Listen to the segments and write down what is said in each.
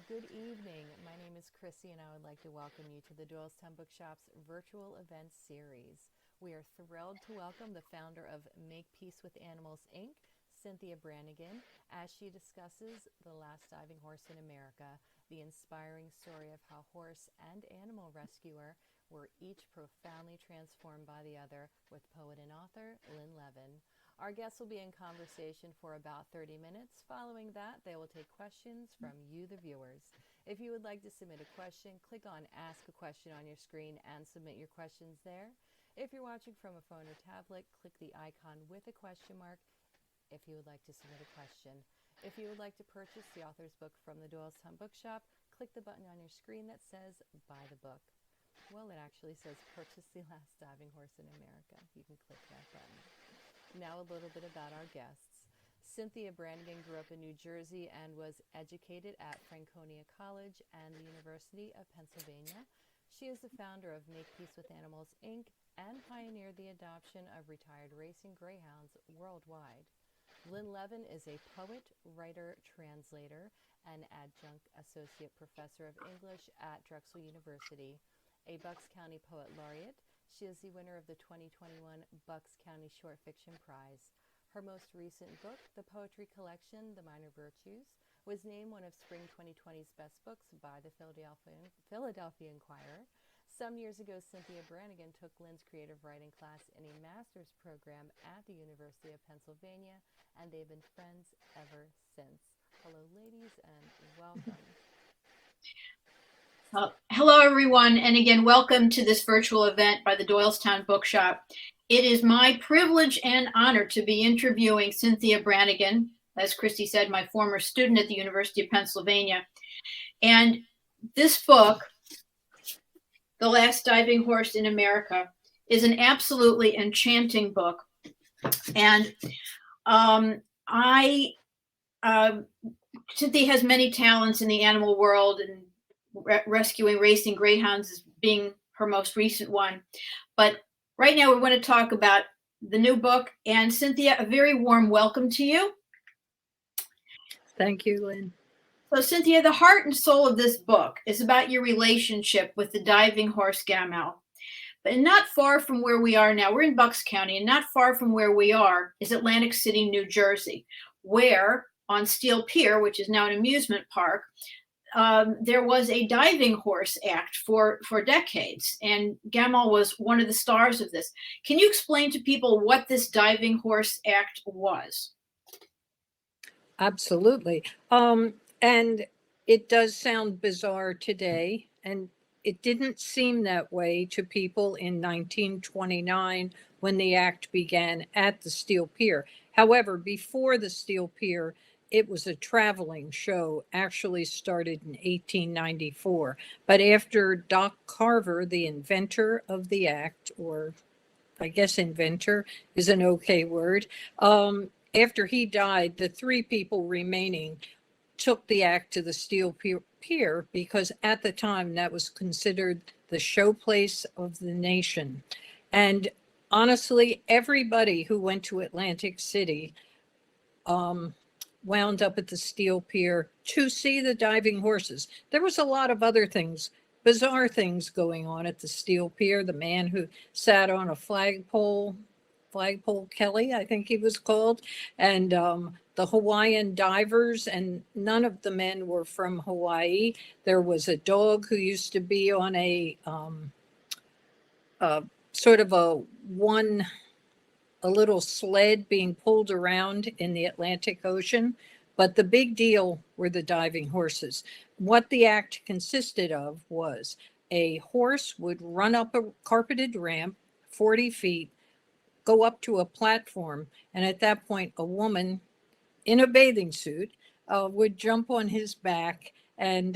Good evening. My name is Chrissy, and I would like to welcome you to the Doylestown Bookshop's virtual event series. We are thrilled to welcome the founder of Make Peace with Animals, Inc., Cynthia Branigan, as she discusses The Last Diving Horse in America, the inspiring story of how horse and animal rescuer were each profoundly transformed by the other, with poet and author Lynn Levin. Our guests will be in conversation for about 30 minutes. Following that, they will take questions from you, the viewers. If you would like to submit a question, click on Ask a Question on your screen and submit your questions there. If you're watching from a phone or tablet, click the icon with a question mark if you would like to submit a question. If you would like to purchase the author's book from the Doylestown Bookshop, click the button on your screen that says Buy the Book. Well, it actually says Purchase the Last Diving Horse in America. You can click that button. Now a little bit about our guests. Cynthia Branigan grew up in New Jersey and was educated at Franconia College and the University of Pennsylvania. She is the founder of Make Peace with Animals, Inc. and pioneered the adoption of retired racing greyhounds worldwide. Lynn Levin is a poet, writer, translator, and adjunct associate professor of English at Drexel University, a Bucks County Poet Laureate. She is the winner of the 2021 Bucks County Short Fiction Prize. Her most recent book, the poetry collection The Minor Virtues, was named one of Spring 2020's best books by the Philadelphia Inquirer. Some years ago, Cynthia Branigan took Lynn's creative writing class in a master's program at the University of Pennsylvania, and they've been friends ever since. Hello, ladies, and welcome. Hello, everyone, and again, welcome to this virtual event by the Doylestown Bookshop. It is my privilege and honor to be interviewing Cynthia Branigan, as Christy said, my former student at the University of Pennsylvania. And this book, The Last Diving Horse in America, is an absolutely enchanting book. And Cynthia has many talents in the animal world, and rescuing racing greyhounds as being her most recent one. But right now we want to talk about the new book. And Cynthia, a very warm welcome to you. Thank you, Lynn. So Cynthia, the heart and soul of this book is about your relationship with the diving horse Gamal. But not far from where we are now, we're in Bucks County, and not far from where we are is Atlantic City, New Jersey, where on Steel Pier, which is now an amusement park, there was a diving horse act for decades, and Gamal was one of the stars of this. Can you explain to people what this diving horse act was? Absolutely. And it does sound bizarre today, and it didn't seem that way to people in 1929 when the act began at the Steel Pier. However, before the Steel Pier, it was a traveling show, actually started in 1894. But after Doc Carver, the inventor of the act, or I guess inventor is an okay word, after he died, the three people remaining took the act to the Steel Pier because at the time that was considered the showplace of the nation. And honestly, everybody who went to Atlantic City wound up at the Steel Pier to see the diving horses. There was a lot of other things, bizarre things going on at the Steel Pier. The man who sat on a flagpole Kelly, I think he was called, and the Hawaiian divers, and none of the men were from Hawaii. There was a dog who used to be on a sort of a little sled being pulled around in the Atlantic Ocean. But the big deal were the diving horses. What the act consisted of was a horse would run up a carpeted ramp, 40 feet, go up to a platform, and at that point, a woman in a bathing suit would jump on his back, and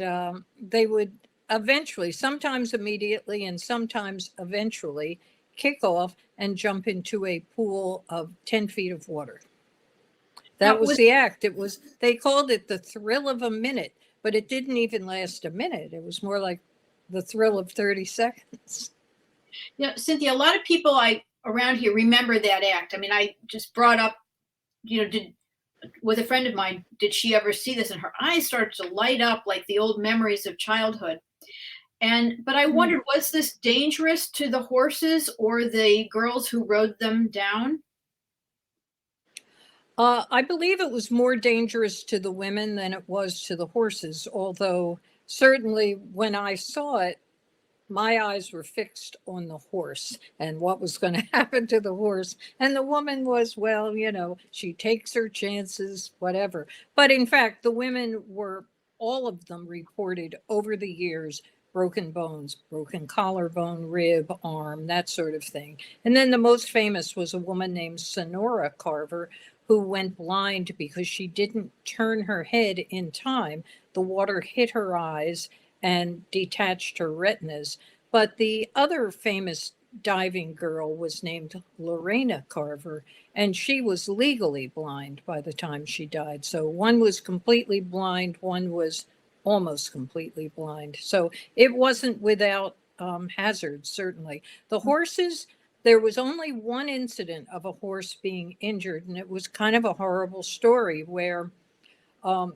they would eventually, sometimes immediately and sometimes eventually, kick off and jump into a pool of 10 feet of water. That was the act. They called it the thrill of a minute, but it didn't even last a minute. It was more like the thrill of 30 seconds. Yeah, Cynthia, a lot of people around here remember that act. I mean, I just brought up, did with a friend of mine, did she ever see this? And her eyes started to light up like the old memories of childhood. But I wondered, was this dangerous to the horses or the girls who rode them down? I believe it was more dangerous to the women than it was to the horses, although certainly when I saw it, my eyes were fixed on the horse and what was going to happen to the horse. And the woman was, well, she takes her chances, whatever. But in fact, the women were, all of them reported over the years, broken bones, broken collarbone, rib, arm, that sort of thing. And then the most famous was a woman named Sonora Carver, who went blind because she didn't turn her head in time. The water hit her eyes and detached her retinas. But the other famous diving girl was named Lorena Carver, and she was legally blind by the time she died. So one was completely blind, one was almost completely blind. So it wasn't without hazards, certainly. The horses, there was only one incident of a horse being injured, and it was kind of a horrible story where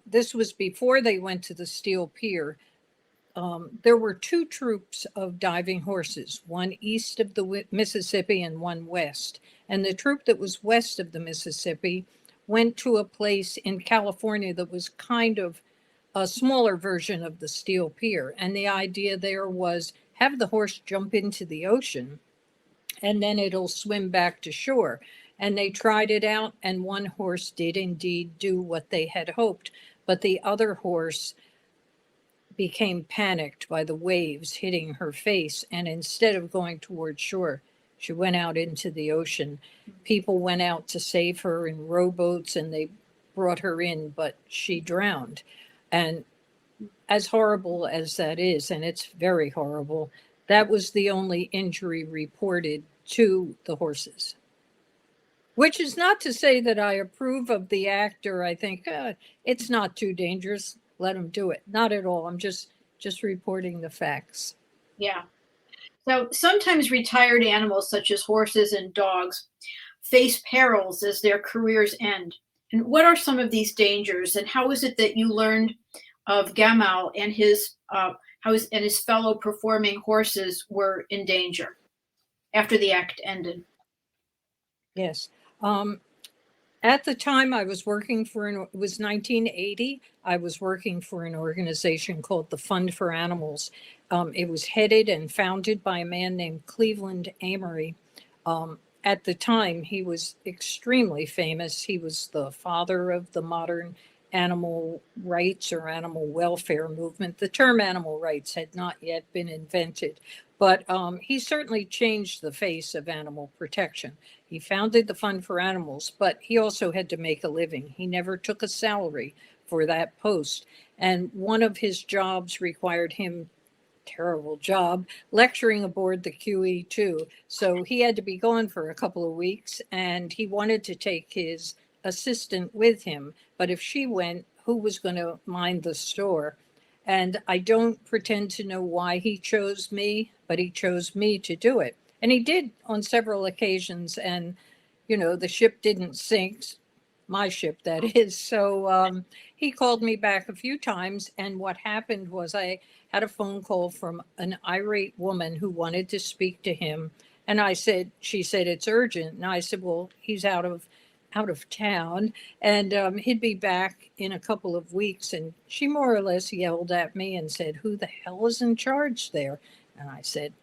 this was before they went to the Steel Pier. There were two troops of diving horses, one east of the Mississippi and one west. And the troop that was west of the Mississippi went to a place in California that was kind of a smaller version of the Steel Pier. And the idea there was have the horse jump into the ocean and then it'll swim back to shore. And they tried it out, and one horse did indeed do what they had hoped, but the other horse became panicked by the waves hitting her face, and instead of going toward shore, she went out into the ocean. People went out to save her in rowboats, and they brought her in, but she drowned. And as horrible as that is, and it's very horrible, that was the only injury reported to the horses. Which is not to say that I approve of the act or I think it's not too dangerous. Let them do it. Not at all. I'm just reporting the facts. Yeah. So sometimes retired animals such as horses and dogs face perils as their careers end. And what are some of these dangers? And how is it that you learned of Gamal and his fellow performing horses were in danger after the act ended? Yes. At the time I was working it was 1980. I was working for an organization called the Fund for Animals. It was headed and founded by a man named Cleveland Amory. At the time, he was extremely famous. He was the father of the modern animal rights or animal welfare movement. The term animal rights had not yet been invented, but he certainly changed the face of animal protection. He founded the Fund for Animals, but he also had to make a living. He never took a salary for that post. And one of his jobs required him, terrible job, lecturing aboard the QE2. So he had to be gone for a couple of weeks, and he wanted to take his assistant with him. But if she went, who was going to mind the store? And I don't pretend to know why he chose me, but he chose me to do it. And he did on several occasions. And, the ship didn't sink, my ship, that is. So he called me back a few times. And what happened was I had a phone call from an irate woman who wanted to speak to him. And she said, it's urgent. And I said, well, he's out of town, and he'd be back in a couple of weeks. And she more or less yelled at me and said, who the hell is in charge there? And I said,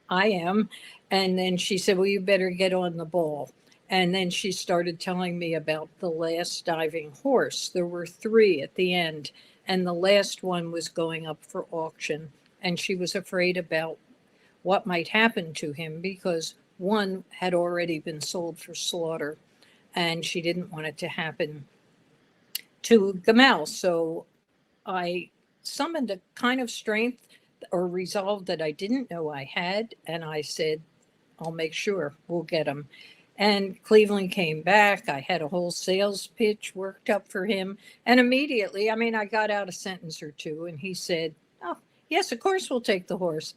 I am. And then she said, well, you better get on the ball. And then she started telling me about the last diving horse. There were 3 at the end, and the last one was going up for auction. And she was afraid about what might happen to him because one had already been sold for slaughter, and she didn't want it to happen to Gamal. So I summoned a kind of strength or resolve that I didn't know I had, and I said, I'll make sure we'll get him. And Cleveland came back. I had a whole sales pitch worked up for him. And immediately, I got out a sentence or two, and he said, oh, yes, of course we'll take the horse.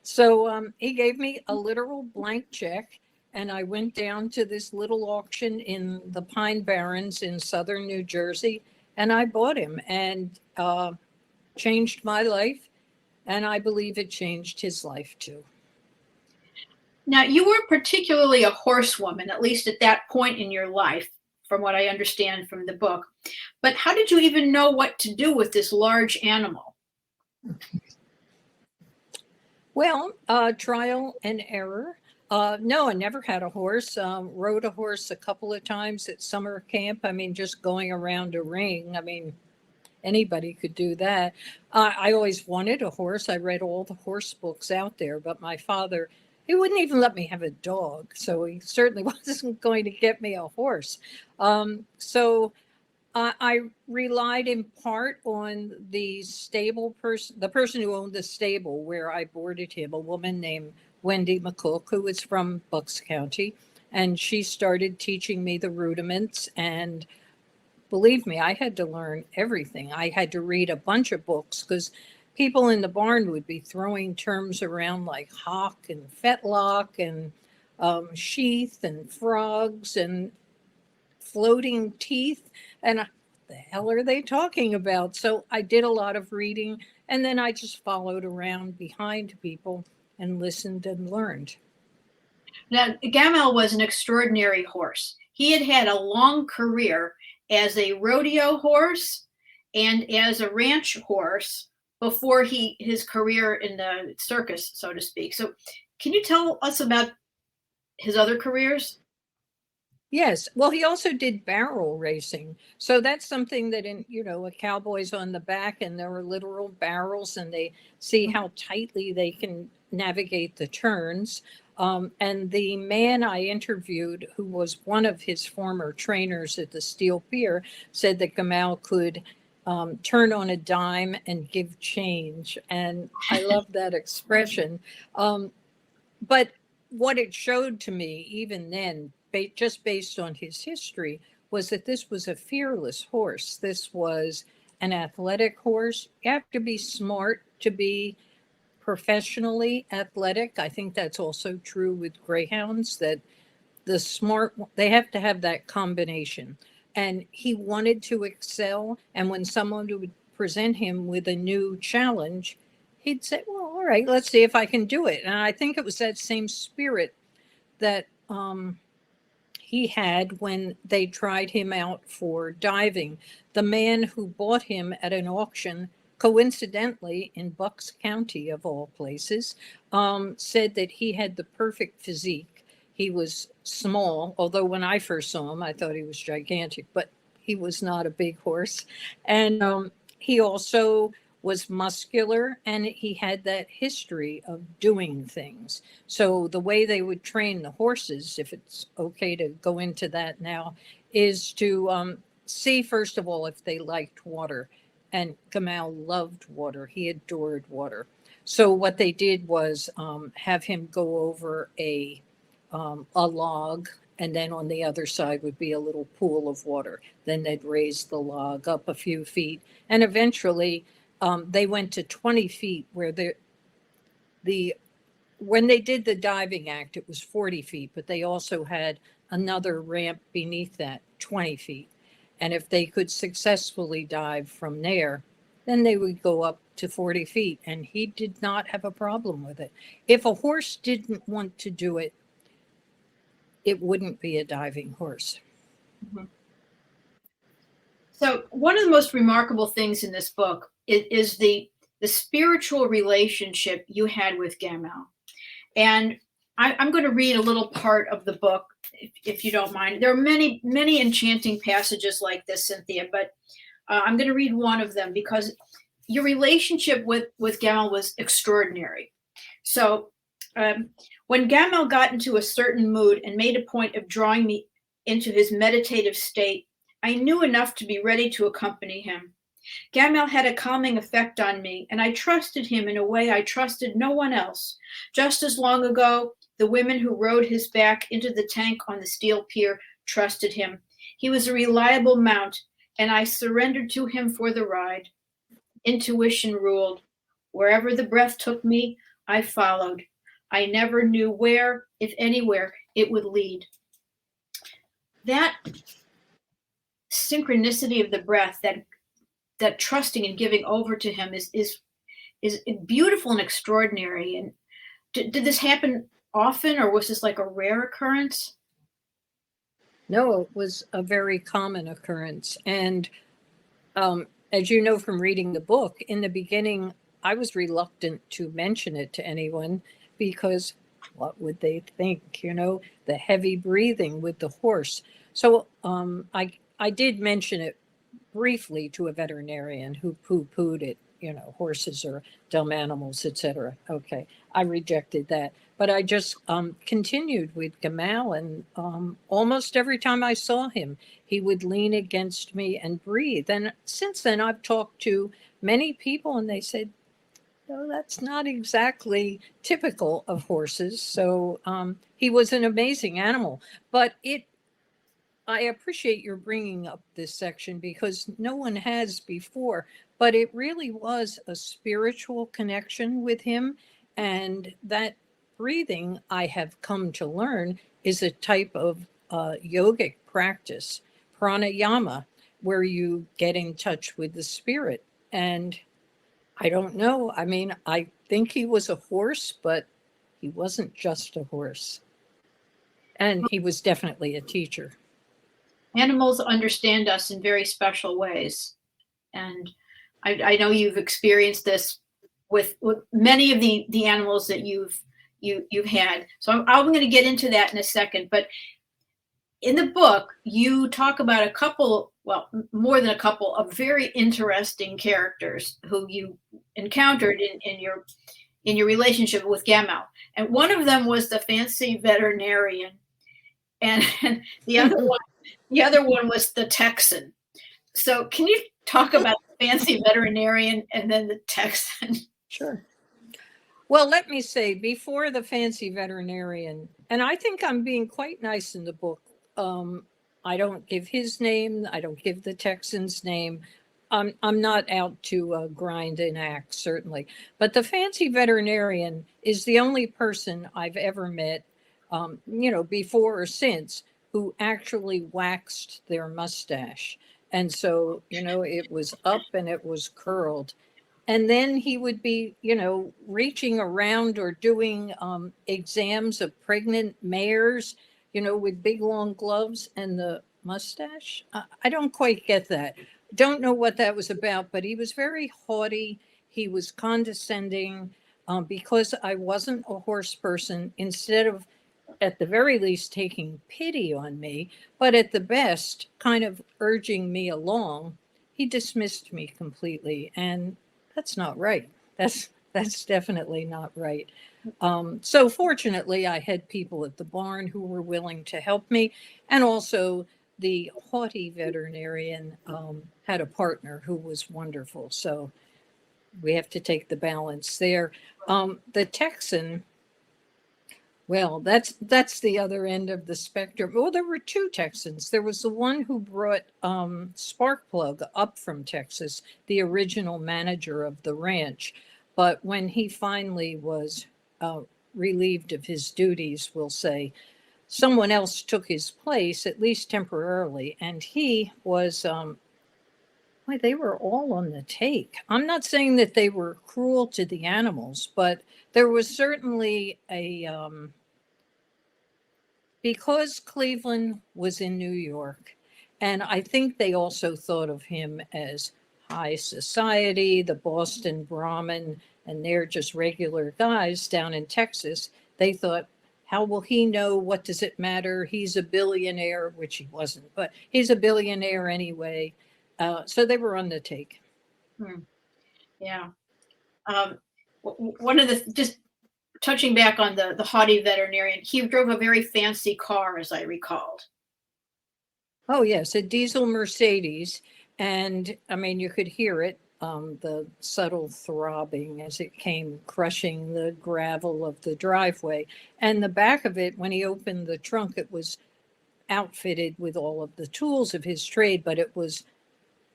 So he gave me a literal blank check, and I went down to this little auction in the Pine Barrens in southern New Jersey, and I bought him, and changed my life, and I believe it changed his life too. Now, you weren't particularly a horsewoman, at least at that point in your life, from what I understand from the book. But how did you even know what to do with this large animal? Well, trial and error. No, I never had a horse. Rode a horse a couple of times at summer camp. I mean, just going around a ring. I mean, anybody could do that. I always wanted a horse. I read all the horse books out there, but my father, he wouldn't even let me have a dog. So he certainly wasn't going to get me a horse. So I relied in part on the stable person, the person who owned the stable where I boarded him, a woman named Wendy McCook, who was from Bucks County. And she started teaching me the rudiments. And believe me, I had to learn everything. I had to read a bunch of books because people in the barn would be throwing terms around like hock and fetlock and sheath and frogs and floating teeth. And the hell are they talking about? So I did a lot of reading, and then I just followed around behind people and listened and learned. Now, Gamal was an extraordinary horse. He had had a long career as a rodeo horse and as a ranch horse before his career in the circus, so to speak. So can you tell us about his other careers? Yes. Well, he also did barrel racing. So that's something that a cowboy's on the back and there are literal barrels and they see how tightly they can navigate the turns. And the man I interviewed, who was one of his former trainers at the Steel Pier, said that Gamal could turn on a dime and give change. And I love that expression. But what it showed to me, even then, just based on his history, was that this was a fearless horse. This was an athletic horse. You have to be smart to be professionally athletic. I think that's also true with greyhounds, that they have to have that combination. And he wanted to excel. And when someone would present him with a new challenge, he'd say, well, all right, let's see if I can do it. And I think it was that same spirit that he had when they tried him out for diving. The man who bought him at an auction, coincidentally in Bucks County of all places, said that he had the perfect physique. He was small, although when I first saw him, I thought he was gigantic, but he was not a big horse. And he also was muscular, and he had that history of doing things. So the way they would train the horses, if it's okay to go into that now, is to see, first of all, if they liked water. And Gamal loved water. He adored water. So what they did was have him go over a log, and then on the other side would be a little pool of water. Then they'd raise the log up a few feet, and eventually they went to 20 feet, where when they did the diving act, it was 40 feet, but they also had another ramp beneath that, 20 feet. And if they could successfully dive from there, then they would go up to 40 feet. And he did not have a problem with it. If a horse didn't want to do it, it wouldn't be a diving horse. Mm-hmm. So one of the most remarkable things in this book is the spiritual relationship you had with Gamal. And I'm going to read a little part of the book, if you don't mind. There are many, many enchanting passages like this, Cynthia, but I'm going to read one of them because your relationship with Gamal was extraordinary. So when Gamal got into a certain mood and made a point of drawing me into his meditative state, I knew enough to be ready to accompany him. Gamal had a calming effect on me, and I trusted him in a way I trusted no one else. Just as long ago, the women who rode his back into the tank on the Steel Pier trusted him. He was a reliable mount, and I surrendered to him for the ride. Intuition ruled. Wherever the breath took me, I followed. I never knew where, if anywhere, it would lead. That synchronicity of the breath, that trusting and giving over to him is beautiful and extraordinary. And did this happen often, or was this like a rare occurrence? No, it was a very common occurrence. And as you know from reading the book, in the beginning, I was reluctant to mention it to anyone because what would they think? The heavy breathing with the horse. So I did mention it briefly to a veterinarian who poo-pooed it. Horses are dumb animals, etc. Okay, I rejected that. But I just continued with Gamal, and almost every time I saw him, he would lean against me and breathe. And since then, I've talked to many people, and they said, no, that's not exactly typical of horses. So he was an amazing animal. But I appreciate your bringing up this section because no one has before, but it really was a spiritual connection with him. And that breathing, I have come to learn, is a type of yogic practice, pranayama, where you get in touch with the spirit. And I don't know. I mean, I think he was a horse, but he wasn't just a horse. And he was definitely a teacher. Animals understand us in very special ways. And I know you've experienced this with many of the animals that you've had. So I'm going to get into that in a second. But in the book, you talk about a couple, well, more than a couple of very interesting characters who you encountered in your relationship with Gamal. And one of them was the fancy veterinarian, and the other one was the Texan. So can you talk about the fancy veterinarian and then the Texan? Sure. Well, let me say, before the fancy veterinarian, and I think I'm being quite nice in the book, I don't give his name, I don't give the Texan's name. I'm not out to grind an axe, certainly. But the fancy veterinarian is the only person I've ever met, before or since, who actually waxed their mustache. And so, it was up and it was curled. And then he would be, reaching around or doing exams of pregnant mares, with big long gloves and the mustache. I don't quite get that. Don't know what that was about, but he was very haughty. He was condescending because I wasn't a horse person. Instead of, at the very least, taking pity on me, but at the best, kind of urging me along, he dismissed me completely. And that's not right. That's definitely not right. So fortunately, I had people at the barn who were willing to help me. And also the haughty veterinarian had a partner who was wonderful. So we have to take the balance there. The Texan, well, that's the other end of the spectrum. Well, there were two Texans. There was the one who brought Sparkplug up from Texas, the original manager of the ranch. But when he finally was relieved of his duties, we'll say, someone else took his place, at least temporarily. And he was, they were all on the take. I'm not saying that they were cruel to the animals, but there was certainly because Cleveland was in New York, and I think they also thought of him as high society, the Boston Brahmin, and they're just regular guys down in Texas. They thought, how will he know? What does it matter? He's a billionaire, which he wasn't, but he's a billionaire anyway. So they were on the take. Yeah. One of the, just touching back on the haughty veterinarian, he drove a very fancy car, as I recalled. Oh, yes, a diesel Mercedes. And I mean, you could hear it, the subtle throbbing as it came crushing the gravel of the driveway. And the back of it, when he opened the trunk, it was outfitted with all of the tools of his trade, but it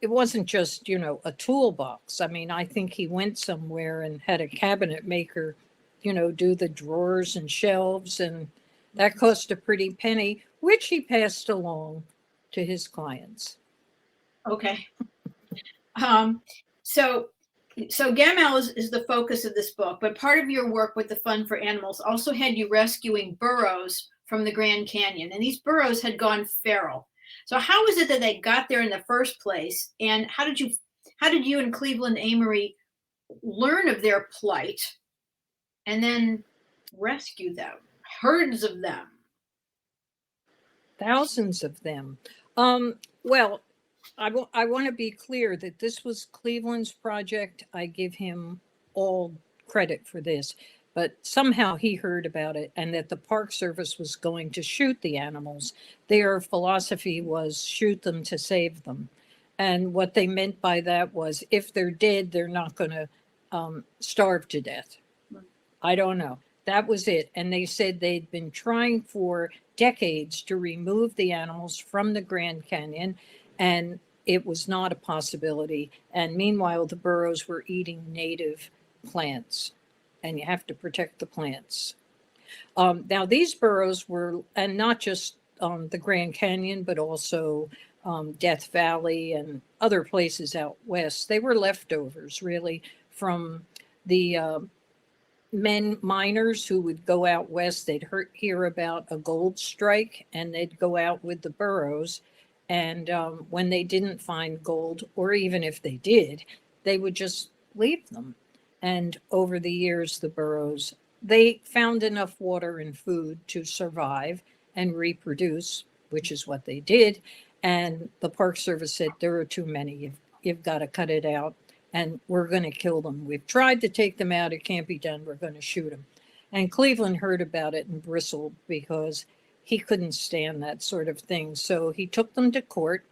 wasn't just, a toolbox. I mean, I think he went somewhere and had a cabinet maker, do the drawers and shelves. And That cost a pretty penny, which he passed along to his clients. Okay. So Gamal is the focus of this book, but part of your work with the Fund for Animals also had you rescuing burros from the Grand Canyon, and these burros had gone feral. So how is it that they got there in the first place, and how did you and Cleveland Amory learn of their plight and then rescue them? Herds of them. Thousands of them. Well, I want to be clear that this was Cleveland's project. I give him all credit for this, but somehow he heard about it and that the Park Service was going to shoot the animals. Their philosophy was shoot them to save them. And what they meant by that was if they're dead, they're not going to starve to death. I don't know. That was it. And they said they'd been trying for decades to remove the animals from the Grand Canyon, and it was not a possibility. And meanwhile, the burros were eating native plants, and you have to protect the plants. Now, these burros were, and not just the Grand Canyon, but also Death Valley and other places out west. They were leftovers, really, from the miners who would go out west. They'd hear about a gold strike, and they'd go out with the burros. And when they didn't find gold, or even if they did, they would just leave them. And over the years, the burros, they found enough water and food to survive and reproduce, which is what they did. And the Park Service said, there are too many. You've got to cut it out. And we're going to kill them. We've tried to take them out. It can't be done. We're going to shoot them. And Cleveland heard about it and bristled because he couldn't stand that sort of thing. So he took them to court.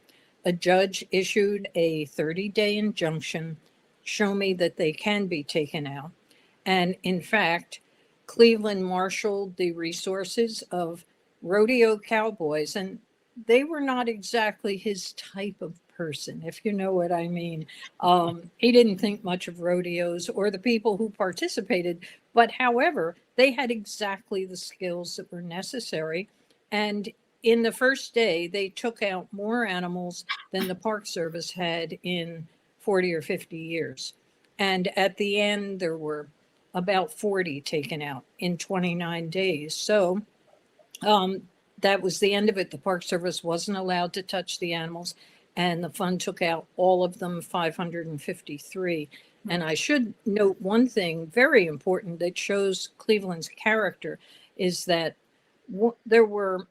A judge issued a 30-day injunction, show me that they can be taken out. And in fact, Cleveland marshaled the resources of rodeo cowboys, and they were not exactly his type of person, if you know what I mean. He didn't think much of rodeos or the people who participated, but however, they had exactly the skills that were necessary. And in the first day, they took out more animals than the Park Service had in 40 or 50 years. And at the end, there were about 40 taken out in 29 days. So that was the end of it. The Park Service wasn't allowed to touch the animals, and the fund took out all of them, 553. And I should note one thing very important that shows Cleveland's character is that there were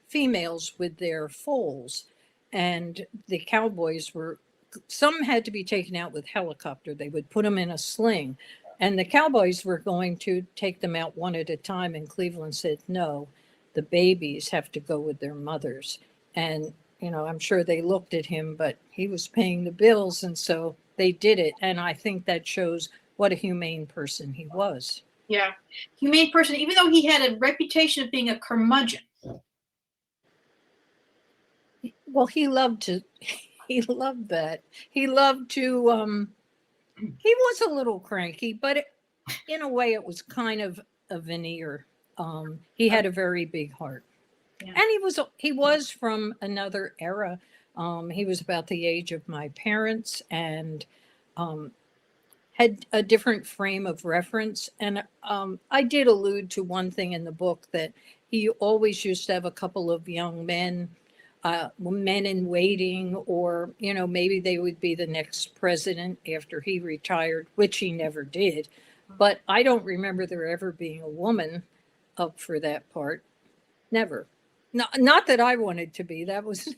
females with their foals, and the cowboys were, some had to be taken out with helicopter. They would put them in a sling, and the cowboys were going to take them out one at a time. And Cleveland said, no, the babies have to go with their mothers. And, you know, I'm sure they looked at him, but he was paying the bills. And so they did it. And I think that shows what a humane person he was. Yeah. Humane person, even though he had a reputation of being a curmudgeon. Well, he loved that. He loved to, he was a little cranky, but in a way it was kind of a veneer. He had a very big heart. Yeah. And he was from another era. He was about the age of my parents and had a different frame of reference. And I did allude to one thing in the book, that he always used to have a couple of young men in waiting, or, you know, maybe they would be the next president after he retired, which he never did. But I don't remember there ever being a woman up for that part. Never. Not that I wanted to be. That was,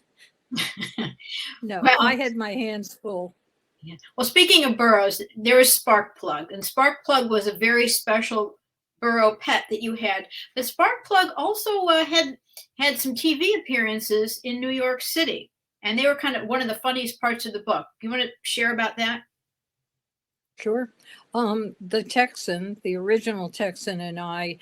no, well, I had my hands full. Yeah. Well, speaking of burros, there is Sparkplug, and Sparkplug was a very special burro pet that you had. But Sparkplug also had some TV appearances in New York City, and they were kind of one of the funniest parts of the book. You want to share about that? Sure. The original Texan, and I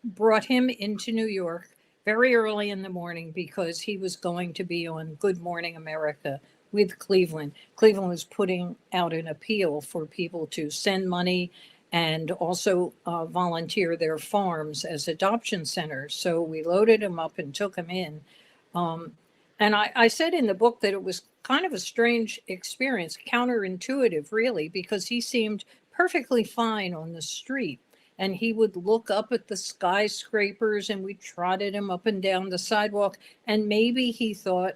brought him into New York very early in the morning because he was going to be on Good Morning America with Cleveland. Cleveland was putting out an appeal for people to send money and also volunteer their farms as adoption centers. So we loaded him up and took him in. And I said in the book that it was kind of a strange experience, counterintuitive, really, because he seemed perfectly fine on the street. And he would look up at the skyscrapers, and we trotted him up and down the sidewalk. And maybe he thought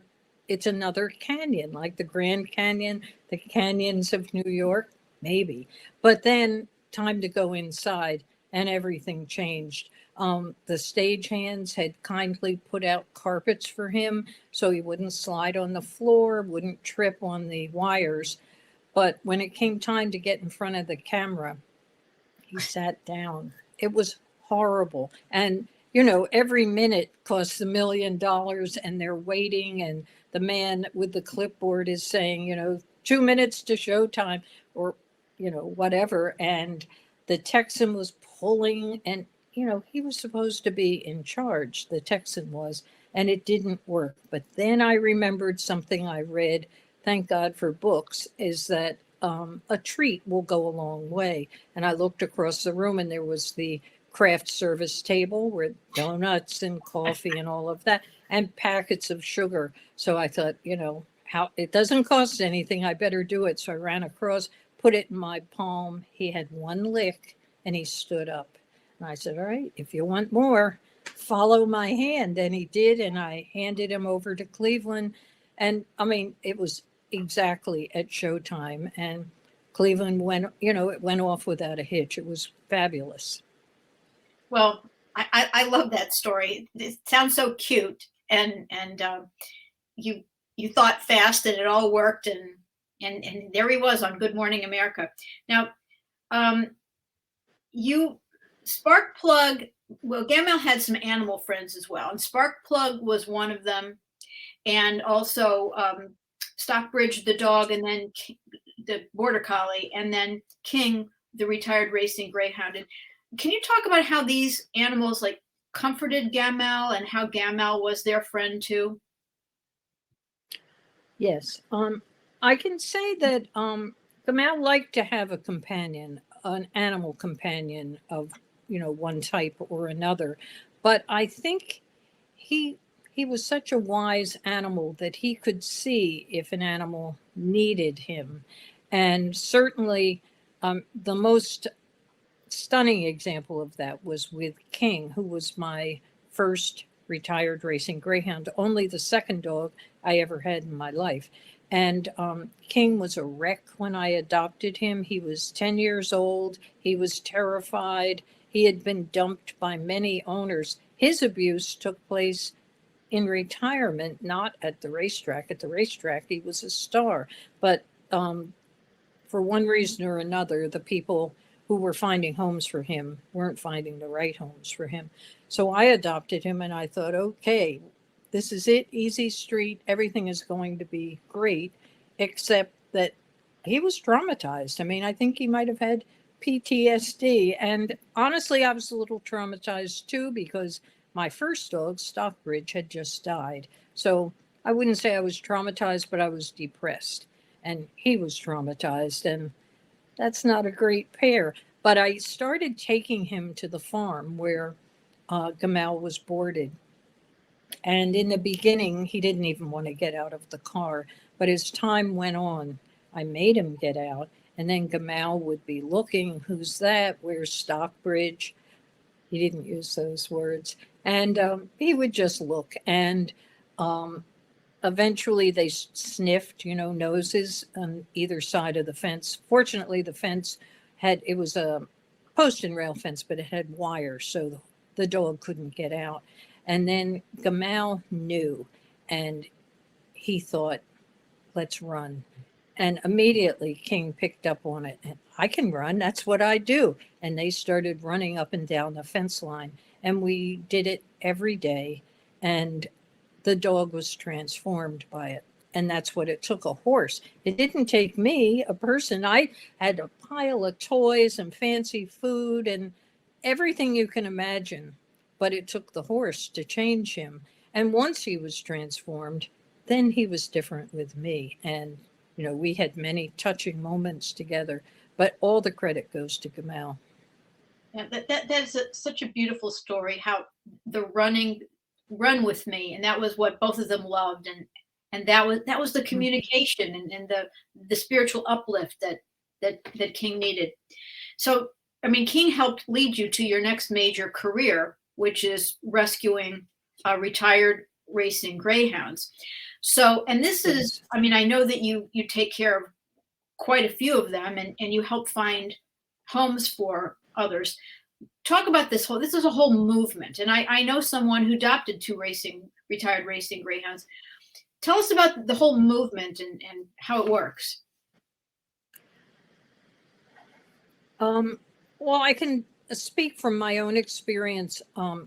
it's another canyon, like the Grand Canyon, the canyons of New York, maybe. But then time to go inside, and everything changed. The stagehands had kindly put out carpets for him so he wouldn't slide on the floor, wouldn't trip on the wires. But when it came time to get in front of the camera, he sat down. It was horrible. And, every minute costs $1 million, and they're waiting. And the man with the clipboard is saying, 2 minutes to showtime, or, whatever. And the Texan was pulling, and, he was supposed to be in charge, the Texan was, and it didn't work. But then I remembered something I read, thank God for books, is that a treat will go a long way. And I looked across the room, and there was the craft service table with donuts and coffee and all of that, and packets of sugar. So I thought, how it doesn't cost anything, I better do it. So I ran across, put it in my palm. He had one lick, and he stood up. And I said, all right, if you want more, follow my hand. And he did, and I handed him over to Cleveland. And it was exactly at showtime, and Cleveland it went off without a hitch. It was fabulous. Well, I love that story. It sounds so cute, and you thought fast, and it all worked, and there he was on Good Morning America. Now, Sparkplug. Well, Gamal had some animal friends as well, and Sparkplug was one of them, and also Stockbridge the dog, and then the border collie, and then King, the retired racing greyhound. And can you talk about how these animals comforted Gamal, and how Gamal was their friend too? Yes. I can say that Gamal liked to have a companion, an animal companion of, one type or another. But I think he was such a wise animal that he could see if an animal needed him. And certainly the most stunning example of that was with King, who was my first retired racing greyhound, only the second dog I ever had in my life. And King was a wreck when I adopted him. He was 10 years old. He was terrified. He had been dumped by many owners. His abuse took place in retirement, not at the racetrack. At the racetrack, he was a star. But for one reason or another, the people who were finding homes for him weren't finding the right homes for him. So I adopted him, and I thought, okay, this is it, easy street. Everything is going to be great, except that he was traumatized. I think he might have had PTSD. And honestly, I was a little traumatized too, because my first dog, Stockbridge, had just died. So I wouldn't say I was traumatized, but I was depressed. And he was traumatized, and that's not a great pair. But I started taking him to the farm where Gamal was boarded. And in the beginning, he didn't even want to get out of the car. But as time went on, I made him get out. And then Gamal would be looking, who's that? Where's Stockbridge? He didn't use those words. And he would just look. And eventually they sniffed, noses on either side of the fence. Fortunately, the fence it was a post and rail fence, but it had wires, so the dog couldn't get out. And then Gamal knew, and he thought, let's run. And immediately King picked up on it. And I can run, that's what I do. And they started running up and down the fence line. And we did it every day. And the dog was transformed by it. And that's what it took, a horse. It didn't take me, a person. I had a pile of toys and fancy food and everything you can imagine. But it took the horse to change him. And once he was transformed, then he was different with me. And, we had many touching moments together. but all the credit goes to Gamal. Yeah, that's such a beautiful story. How the run with me, and that was what both of them loved, and that was the communication and the spiritual uplift that King needed. So, I mean, King helped lead you to your next major career, which is rescuing retired racing greyhounds. So, and this is, I mean, I know that you take care of quite a few of them, and you help find homes for others. Talk about this is a whole movement, and I know someone who adopted two retired racing greyhounds. Tell us about the whole movement and how it works. Well, I can speak from my own experience.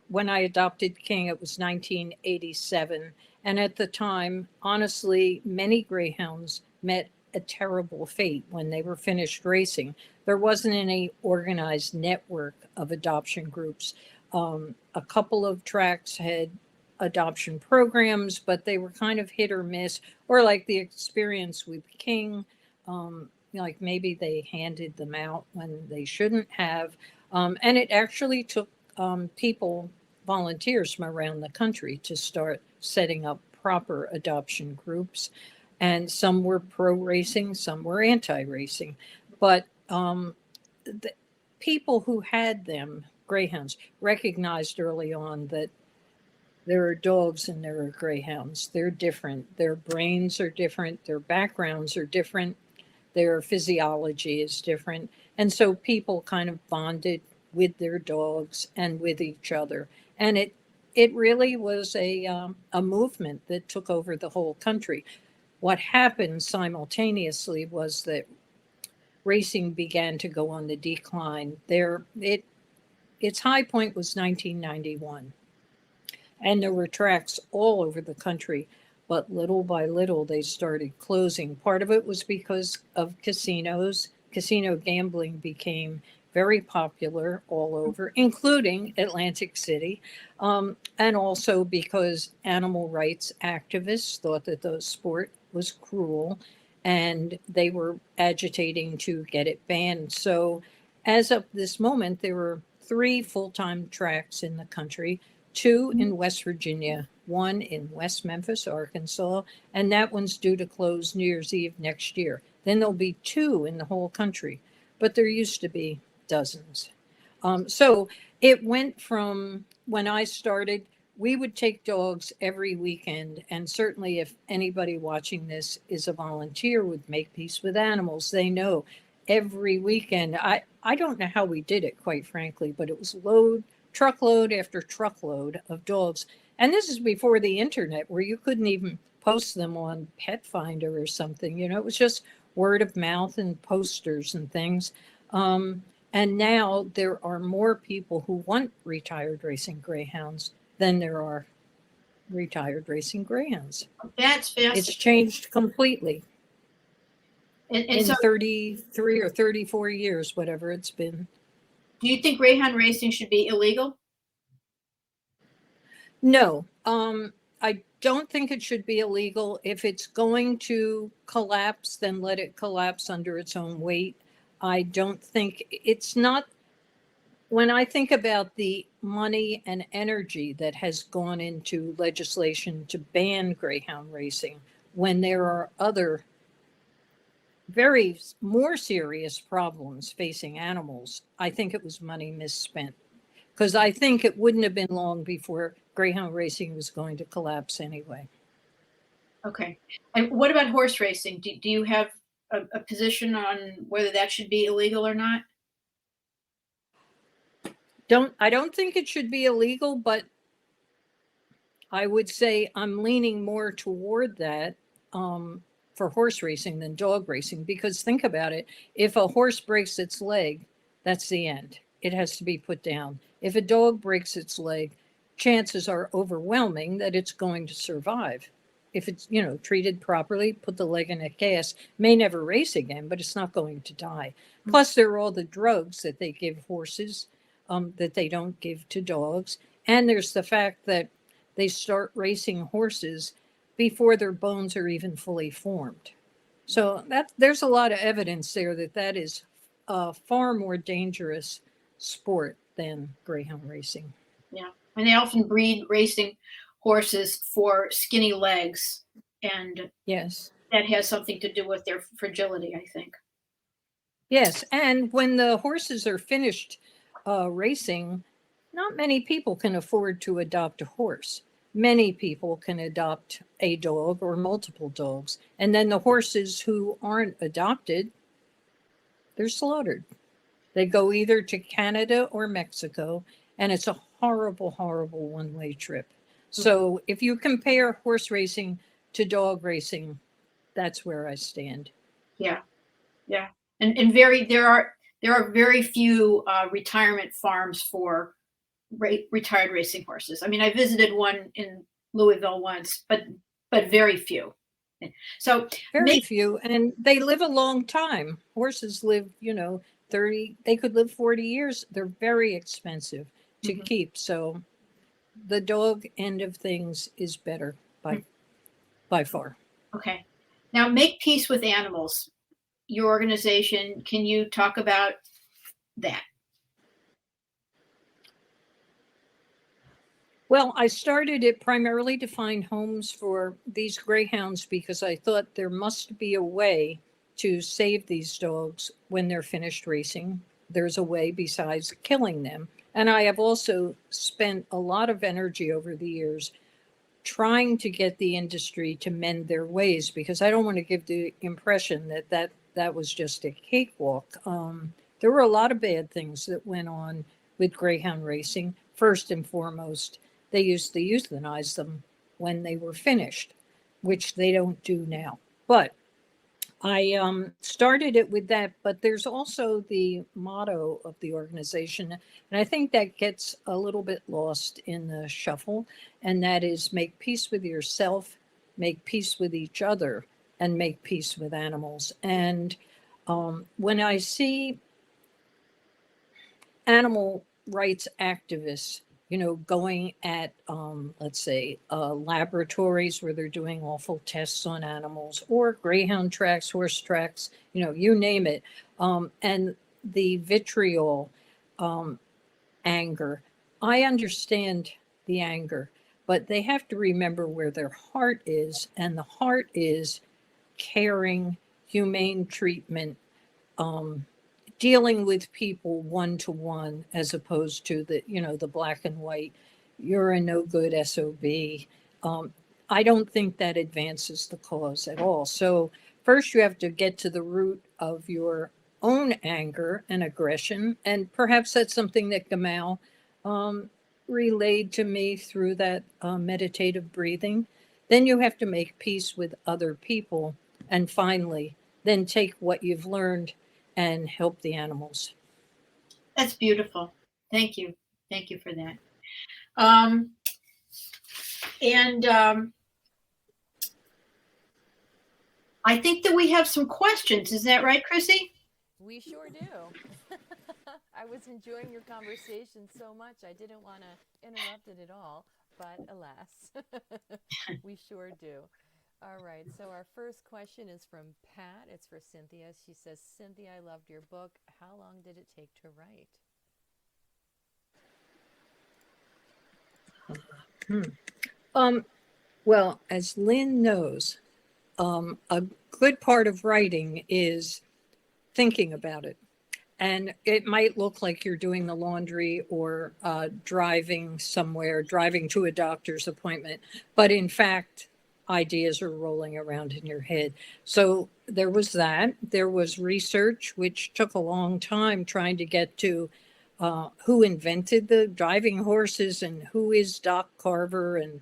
When I adopted King, it was 1987. And at the time, honestly, many greyhounds met a terrible fate when they were finished racing. There wasn't any organized network of adoption groups. A couple of tracks had adoption programs, but they were kind of hit or miss, or like the experience with King. Like maybe they handed them out when they shouldn't have. And it actually took people, volunteers from around the country to start setting up proper adoption groups. And some were pro-racing, some were anti-racing. But the people who had them, greyhounds, recognized early on that there are dogs and there are greyhounds. They're different. Their brains are different. Their backgrounds are different. Their physiology is different. And so people kind of bonded with their dogs and with each other. And it really was a movement that took over the whole country. What happened simultaneously was that racing began to go on the decline. Its high point was 1991. And there were tracks all over the country. But little by little, they started closing. Part of it was because of casinos. Casino gambling became very popular all over, including Atlantic City. And also because animal rights activists thought that the sport was cruel and they were agitating to get it banned. So as of this moment, there were 3 full-time tracks in the country, 2 in West Virginia, 1 in West Memphis, Arkansas, and that one's due to close New Year's Eve next year. Then there'll be 2 in the whole country, but there used to be dozens. So it went from when I started, we would take dogs every weekend, and certainly if anybody watching this is a volunteer with Make Peace with Animals, they know every weekend. I don't know how we did it, quite frankly, but it was truckload after truckload of dogs. And this is before the internet, where you couldn't even post them on Pet Finder or something. You know, it was just word of mouth and posters and things. And now there are more people who want retired racing greyhounds than there are retired racing greyhounds. That's fascinating. It's changed completely in so, 33 or 34 years, whatever it's been. Do you think greyhound racing should be illegal? No, I don't think it should be illegal. If it's going to collapse, then let it collapse under its own weight. I don't think it's not. When I think about the money and energy that has gone into legislation to ban greyhound racing, when there are other very more serious problems facing animals, I think it was money misspent. Because I think it wouldn't have been long before greyhound racing was going to collapse anyway. Okay. And what about horse racing? Do you have a position on whether that should be illegal or not? I don't think it should be illegal, but I would say I'm leaning more toward that for horse racing than dog racing. Because think about it. If a horse breaks its leg, that's the end. It has to be put down. If a dog breaks its leg, chances are overwhelming that it's going to survive. If it's, treated properly, put the leg in a cast, may never race again, but it's not going to die. Plus, there are all the drugs that they give horses that they don't give to dogs. And there's the fact that they start racing horses before their bones are even fully formed. So there's a lot of evidence there that is a far more dangerous sport than greyhound racing. Yeah. And they often breed racing horses for skinny legs. And Yes. that has something to do with their fragility, I think. Yes. And when the horses are finished racing, not many people can afford to adopt a horse. Many people can adopt a dog or multiple dogs. And then the horses who aren't adopted, they're slaughtered. They go either to Canada or Mexico, and it's a horrible, horrible one-way trip. So if you compare horse racing to dog racing, that's where I stand. Yeah. Yeah. And there are very few retirement farms for retired racing horses. I mean, I visited one in Louisville once, but very few. So very few, and they live a long time. Horses live, 30, they could live 40 years. They're very expensive to keep. So the dog end of things is better by far. Okay. Now, Make Peace with Animals, your organization, can you talk about that? Well, I started it primarily to find homes for these greyhounds because I thought there must be a way to save these dogs when they're finished racing. There's a way besides killing them. And I have also spent a lot of energy over the years trying to get the industry to mend their ways, because I don't want to give the impression that was just a cakewalk. There were a lot of bad things that went on with greyhound racing. First and foremost, they used to euthanize them when they were finished, which they don't do now. But I started it with that, but there's also the motto of the organization, and I think that gets a little bit lost in the shuffle, and that is make peace with yourself, make peace with each other, and make peace with animals. And when I see animal rights activists, going at, let's say, laboratories where they're doing awful tests on animals, or greyhound tracks, horse tracks, you name it. And the vitriol, anger. I understand the anger, but they have to remember where their heart is. And the heart is caring, humane treatment, dealing with people one-to-one, as opposed to the black and white, you're a no good SOB. I don't think that advances the cause at all. So first you have to get to the root of your own anger and aggression. And perhaps that's something that Gamal relayed to me through that meditative breathing. Then you have to make peace with other people. And finally, then take what you've learned and help the animals. That's beautiful. Thank you. Thank you for that. I think that we have some questions. Is that right, Chrissy? We sure do. I was enjoying your conversation so much. I didn't want to interrupt it at all, but alas, we sure do. All right, so our first question is from Pat. It's for Cynthia. She says, Cynthia, I loved your book. How long did it take to write? Well, as Lynn knows, a good part of writing is thinking about it. And it might look like you're doing the laundry or driving somewhere, driving to a doctor's appointment. But in fact, ideas are rolling around in your head. So there was that. There was research, which took a long time trying to get to who invented the driving horses and who is Doc Carver, and,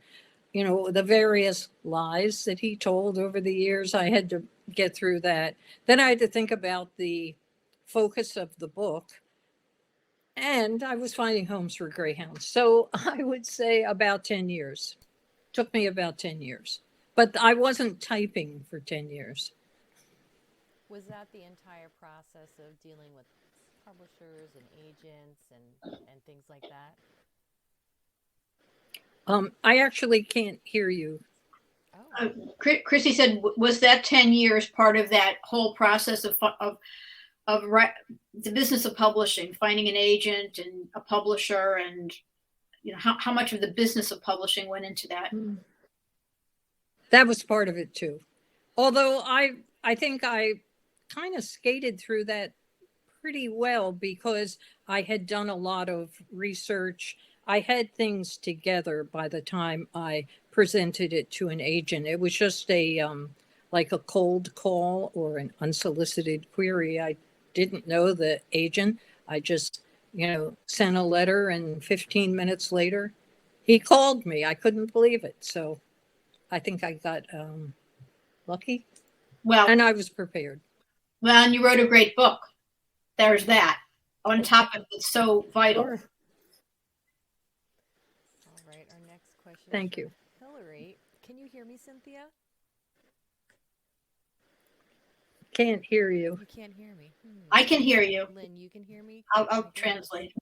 the various lies that he told over the years. I had to get through that. Then I had to think about the focus of the book. And I was finding homes for greyhounds. So I would say about 10 years. Took me about 10 years. But I wasn't typing for 10 years. Was that the entire process of dealing with publishers and agents and things like that? I actually can't hear you. Chrissy said, was that 10 years part of that whole process of the business of publishing, finding an agent and a publisher, and how much of the business of publishing went into that? That was part of it too. Although I think I kind of skated through that pretty well because I had done a lot of research. I had things together by the time I presented it to an agent. It was just like a cold call or an unsolicited query. I didn't know the agent. I just, sent a letter, and 15 minutes later, he called me. I couldn't believe it. So I think I got lucky. Well, and I was prepared. Well, and you wrote a great book. There's that on topic that's so vital. All right, our next question. Thank you. Hillary, can you hear me, Cynthia? Can't hear you. You can't hear me. I can hear you. Lynn, you can hear me? I'll translate.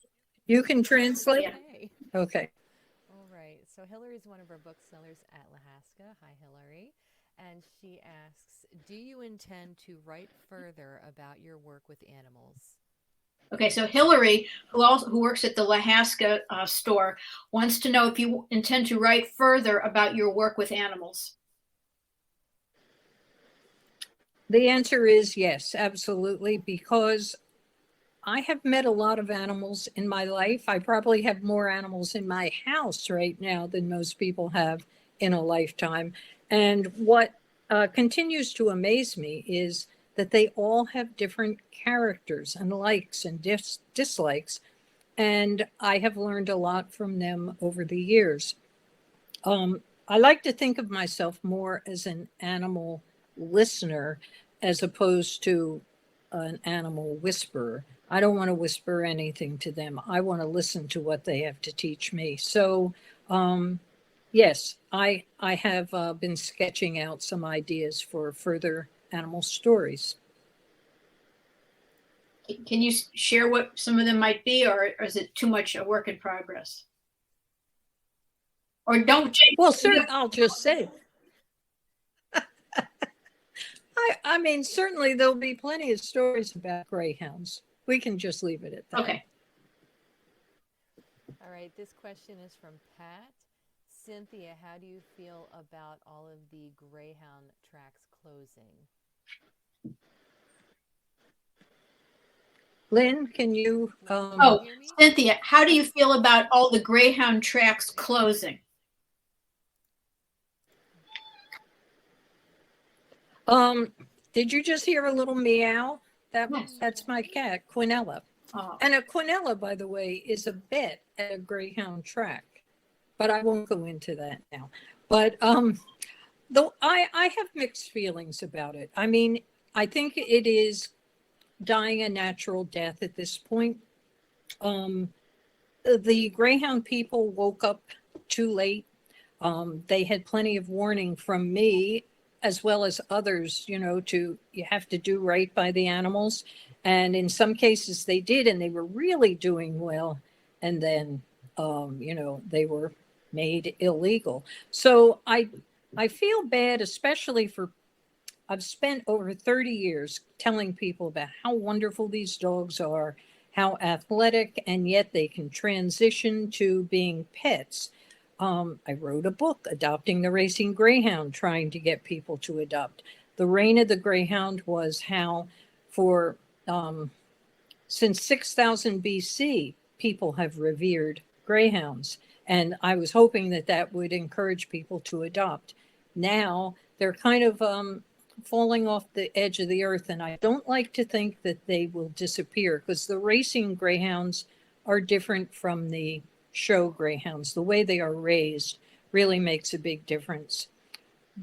You can translate? Okay. Okay. All right. So Hillary is one of our booksellers at Lahaska. Hi, Hillary. And she asks, do you intend to write further about your work with animals? Okay, so Hillary, who works at the Lahaska store, wants to know if you intend to write further about your work with animals. The answer is yes, absolutely, because I have met a lot of animals in my life. I probably have more animals in my house right now than most people have in a lifetime. And what continues to amaze me is that they all have different characters and likes and dislikes. And I have learned a lot from them over the years. I like to think of myself more as an animal listener as opposed to an animal whisperer. I don't want to whisper anything to them. I want to listen to what they have to teach me. So, yes, I have been sketching out some ideas for further animal stories. Can you share what some of them might be, or is it too much a work in progress? Or don't change. Well, sir, I'll just say. I mean, certainly there'll be plenty of stories about greyhounds. We can just leave it at that. Okay. All right, this question is from Pat. Cynthia, how do you feel about all of the Greyhound tracks closing? Lynn, can you? Hear me? Cynthia, how do you feel about all the Greyhound tracks closing? Did you just hear a little meow? Yes. That's my cat, Quinella. Oh. And a Quinella, by the way, is a bet at a Greyhound track, but I won't go into that now. But though I have mixed feelings about it. I mean, I think it is dying a natural death at this point. The Greyhound people woke up too late. They had plenty of warning from me as well as others, you have to do right by the animals. And in some cases they did, and they were really doing well. And then, they were made illegal. So I feel bad, especially I've spent over 30 years telling people about how wonderful these dogs are, how athletic, and yet they can transition to being pets. I wrote a book, Adopting the Racing Greyhound, trying to get people to adopt. The Reign of the Greyhound was how since 6000 BC, people have revered greyhounds. And I was hoping that would encourage people to adopt. Now they're kind of falling off the edge of the earth. And I don't like to think that they will disappear, because the racing greyhounds are different from the show greyhounds. The way they are raised really makes a big difference.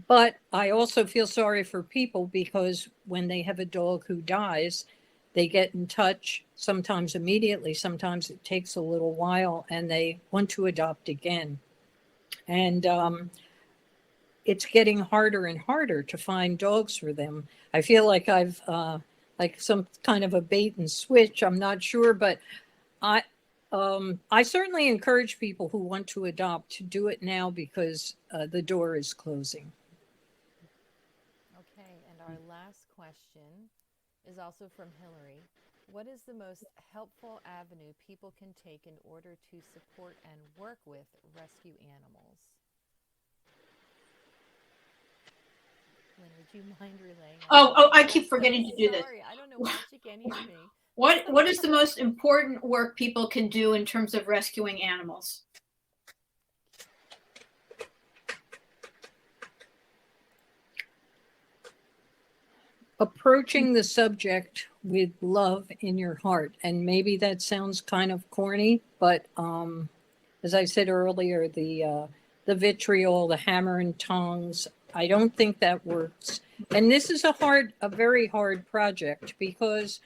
But I also feel sorry for people, because when they have a dog who dies, they get in touch, sometimes immediately, sometimes it takes a little while, and they want to adopt again. And it's getting harder and harder to find dogs for them. I feel like I've like some kind of a bait and switch. I'm not sure, but I certainly encourage people who want to adopt to do it now, because the door is closing. Okay, and our last question is also from Hillary. What is the most helpful avenue people can take in order to support and work with rescue animals? Lynn, would you mind relaying? I keep forgetting to do this. Sorry, I don't know why she can't hear me. What is the most important work people can do in terms of rescuing animals? Approaching the subject with love in your heart. And maybe that sounds kind of corny, but as I said earlier, the vitriol, the hammer and tongs, I don't think that works. And this is a very hard project because,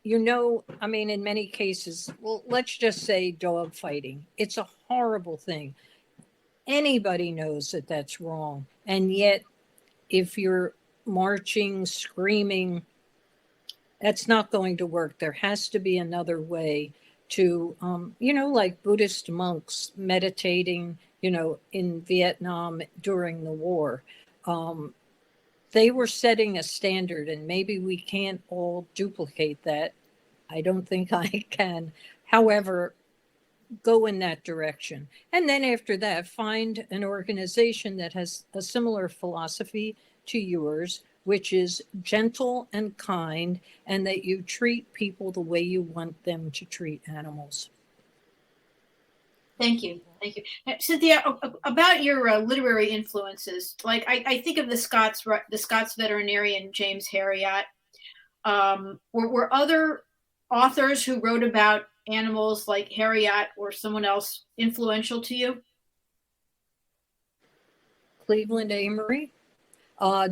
I mean, in many cases, well, let's just say dog fighting. It's a horrible thing. Anybody knows that that's wrong. And yet, if you're marching, screaming, that's not going to work. There has to be another way to, like Buddhist monks meditating, in Vietnam during the war. They were setting a standard, and maybe we can't all duplicate that. I don't think I can. However, go in that direction. And then after that, find an organization that has a similar philosophy to yours, which is gentle and kind, and that you treat people the way you want them to treat animals. Thank you. Cynthia, about your literary influences, like I think of the Scots veterinarian, James Herriot. Were other authors who wrote about animals like Herriot or someone else influential to you? Cleveland Amory.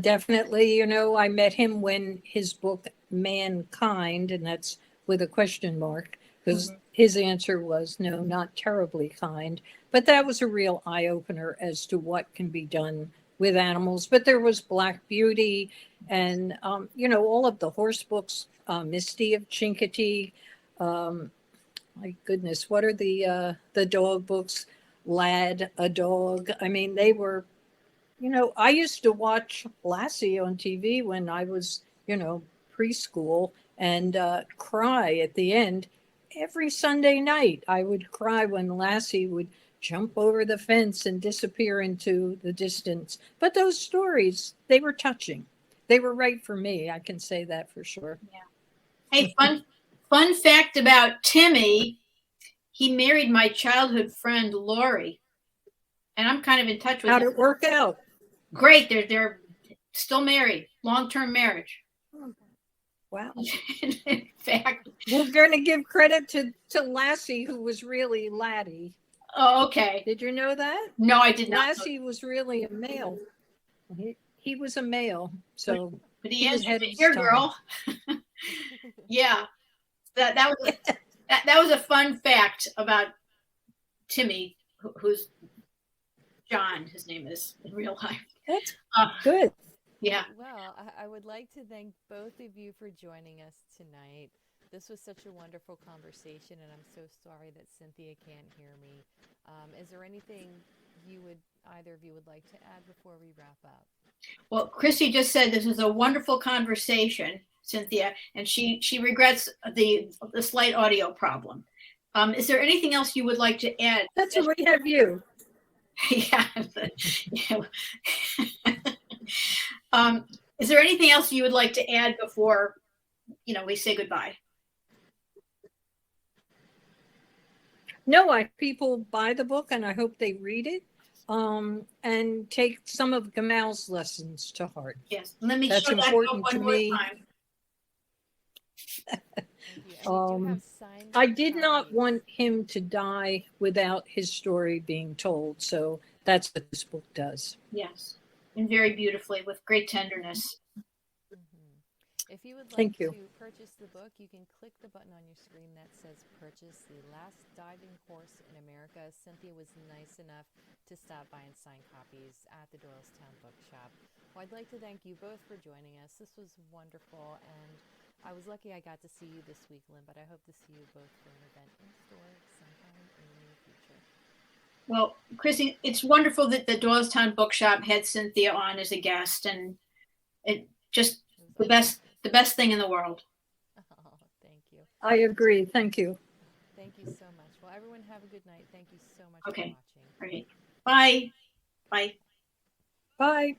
Definitely, I met him when his book Mankind, and that's with a question mark, because his answer was no, not terribly kind. But that was a real eye-opener as to what can be done with animals. But there was Black Beauty and, all of the horse books, Misty of Chincoteague. My goodness, what are the dog books? Lad, a Dog. I mean, they were, I used to watch Lassie on TV when I was, preschool and cry at the end. Every Sunday night, I would cry when Lassie would jump over the fence and disappear into the distance. But those stories, they were touching. They were right for me. I can say that for sure. Yeah. Hey, fun fact about Timmy. He married my childhood friend, Lori. And I'm kind of in touch with him. How'd it work out? Great. They're still married. Long-term marriage. Wow. In fact, we're going to give credit to Lassie, who was really Laddie. Oh, okay. Did you know that? No, I did not. Lassie was really a male. He was a male, so but he answered your girl. Yeah, that was a fun fact about Timmy, who's John. His name is in real life. That's good. Yeah. Well, I would like to thank both of you for joining us tonight. This was such a wonderful conversation, and I'm so sorry that Cynthia can't hear me. Is there anything either of you would like to add before we wrap up? Well, Christy just said this is a wonderful conversation, Cynthia, and she regrets the slight audio problem. Is there anything else you would like to add? That's why we have you. Yeah. Is there anything else you would like to add before, we say goodbye? No, people buy the book, and I hope they read it and take some of Gamal's lessons to heart. Yes, let me. That's important to me. I did not want him to die without his story being told, so that's what this book does. Yes, and very beautifully, with great tenderness. If you would like to purchase the book, you can click the button on your screen that says Purchase The Last Diving Horse in America. Cynthia was nice enough to stop by and sign copies at the Doylestown Bookshop. Well, I'd like to thank you both for joining us. This was wonderful, and I was lucky I got to see you this week, Lynn, but I hope to see you both for an event in store sometime in the near future. Well, Chrissy, it's wonderful that the Doylestown Bookshop had Cynthia on as a guest, and it just the the best thing in the world. Oh, thank you. I agree. Thank you. Thank you so much. Well, everyone have a good night. Thank you so much Okay. for watching. Okay. Bye. Bye. Bye.